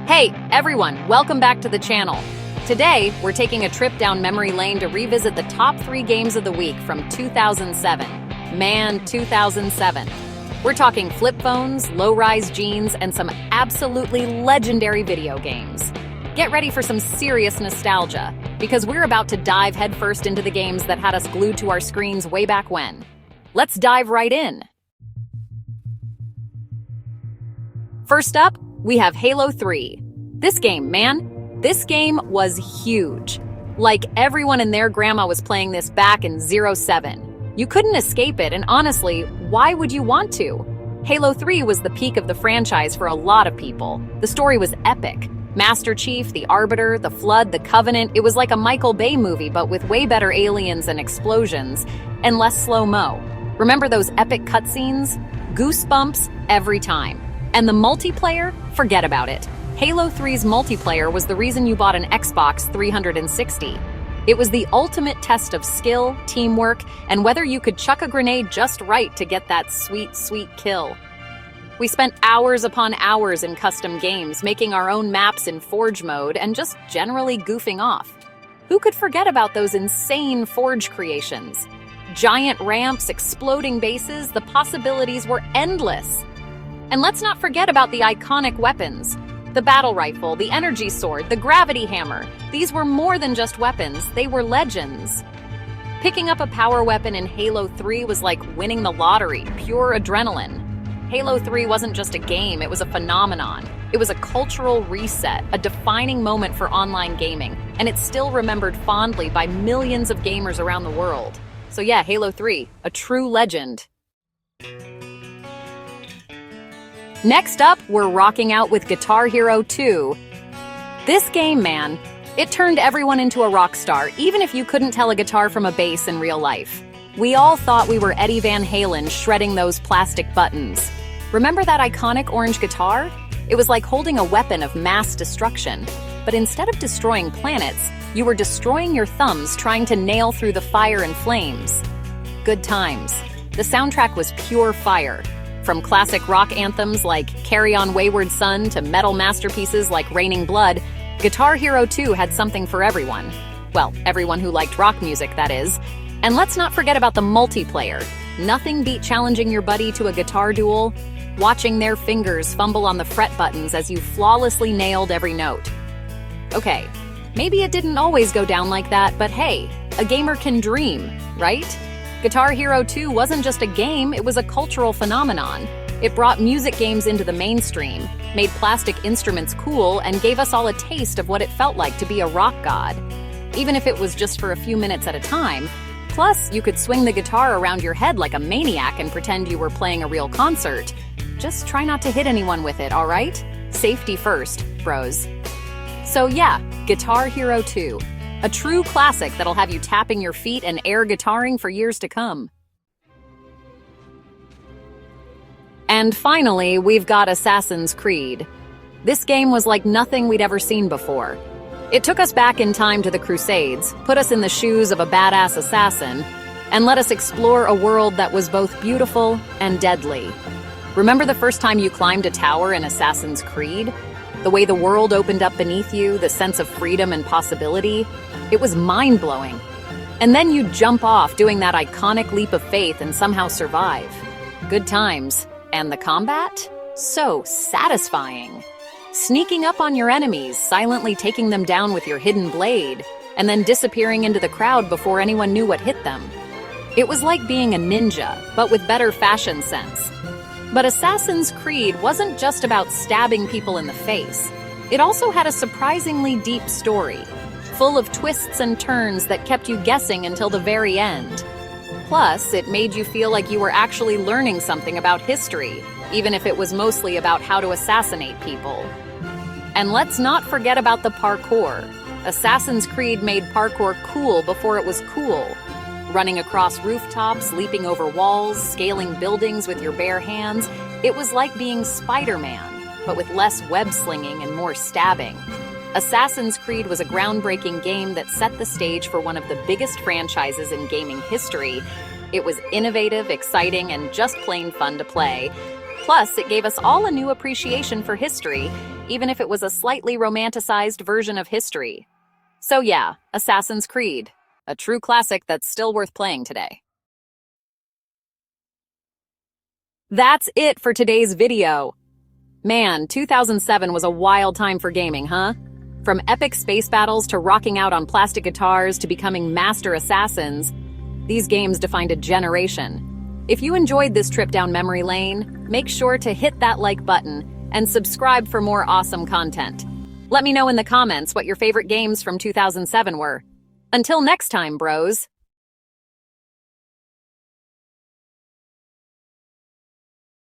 Hey, everyone, welcome back to the channel. Today, we're taking a trip down memory lane to revisit the top 3 games of the week from 2007. Man, 2007. We're talking flip phones, low-rise jeans, and some absolutely legendary video games. Get ready for some serious nostalgia, because we're about to dive headfirst into the games that had us glued to our screens way back when. Let's dive right in. First up, we have Halo 3. This game, man, this game was huge. Like everyone and their grandma was playing this back in 07. You couldn't escape it, and honestly, why would you want to? Halo 3 was the peak of the franchise for a lot of people. The story was epic. Master Chief, the Arbiter, the Flood, the Covenant, it was like a Michael Bay movie, but with way better aliens and explosions, and less slow-mo. Remember those epic cutscenes? Goosebumps every time. And the multiplayer? Forget about it. Halo 3's multiplayer was the reason you bought an Xbox 360. It was the ultimate test of skill, teamwork, and whether you could chuck a grenade just right to get that sweet, sweet kill. We spent hours upon hours in custom games, making our own maps in Forge mode and just generally goofing off. Who could forget about those insane Forge creations? Giant ramps, exploding bases, the possibilities were endless. And let's not forget about the iconic weapons. The battle rifle, the energy sword, the gravity hammer. These were more than just weapons, they were legends. Picking up a power weapon in Halo 3 was like winning the lottery, pure adrenaline. Halo 3 wasn't just a game, it was a phenomenon. It was a cultural reset, a defining moment for online gaming, and it's still remembered fondly by millions of gamers around the world. So yeah, Halo 3, a true legend. Next up, we're rocking out with Guitar Hero 2. This game, man, it turned everyone into a rock star, even if you couldn't tell a guitar from a bass in real life. We all thought we were Eddie Van Halen shredding those plastic buttons. Remember that iconic orange guitar? It was like holding a weapon of mass destruction. But instead of destroying planets, you were destroying your thumbs trying to nail through the fire and flames. Good times. The soundtrack was pure fire. From classic rock anthems like Carry On Wayward Son to metal masterpieces like Raining Blood, Guitar Hero 2 had something for everyone. Well, everyone who liked rock music, that is. And let's not forget about the multiplayer. Nothing beat challenging your buddy to a guitar duel, watching their fingers fumble on the fret buttons as you flawlessly nailed every note. Okay, maybe it didn't always go down like that, but hey, a gamer can dream, right? Guitar Hero 2 wasn't just a game, it was a cultural phenomenon. It brought music games into the mainstream, made plastic instruments cool, and gave us all a taste of what it felt like to be a rock god. Even if it was just for a few minutes at a time. Plus, you could swing the guitar around your head like a maniac and pretend you were playing a real concert. Just try not to hit anyone with it, alright? Safety first, bros. So yeah, Guitar Hero 2. A true classic that'll have you tapping your feet and air guitaring for years to come. And finally, we've got Assassin's Creed. This game was like nothing we'd ever seen before. It took us back in time to the Crusades, put us in the shoes of a badass assassin, and let us explore a world that was both beautiful and deadly. Remember the first time you climbed a tower in Assassin's Creed? The way the world opened up beneath you, the sense of freedom and possibility? It was mind-blowing. And then you jump off doing that iconic leap of faith and somehow survive. Good times. And the combat? So satisfying. Sneaking up on your enemies, silently taking them down with your hidden blade, and then disappearing into the crowd before anyone knew what hit them. It was like being a ninja, but with better fashion sense. But Assassin's Creed wasn't just about stabbing people in the face. It also had a surprisingly deep story, full of twists and turns that kept you guessing until the very end. Plus, it made you feel like you were actually learning something about history, even if it was mostly about how to assassinate people. And let's not forget about the parkour. Assassin's Creed made parkour cool before it was cool. Running across rooftops, leaping over walls, scaling buildings with your bare hands, it was like being Spider-Man, but with less web-slinging and more stabbing. Assassin's Creed was a groundbreaking game that set the stage for one of the biggest franchises in gaming history. It was innovative, exciting, and just plain fun to play. Plus, it gave us all a new appreciation for history, even if it was a slightly romanticized version of history. So yeah, Assassin's Creed, a true classic that's still worth playing today. That's it for today's video. Man, 2007 was a wild time for gaming, huh? From epic space battles to rocking out on plastic guitars to becoming master assassins, these games defined a generation. If you enjoyed this trip down memory lane, make sure to hit that like button and subscribe for more awesome content. Let me know in the comments what your favorite games from 2007 were. Until next time, bros.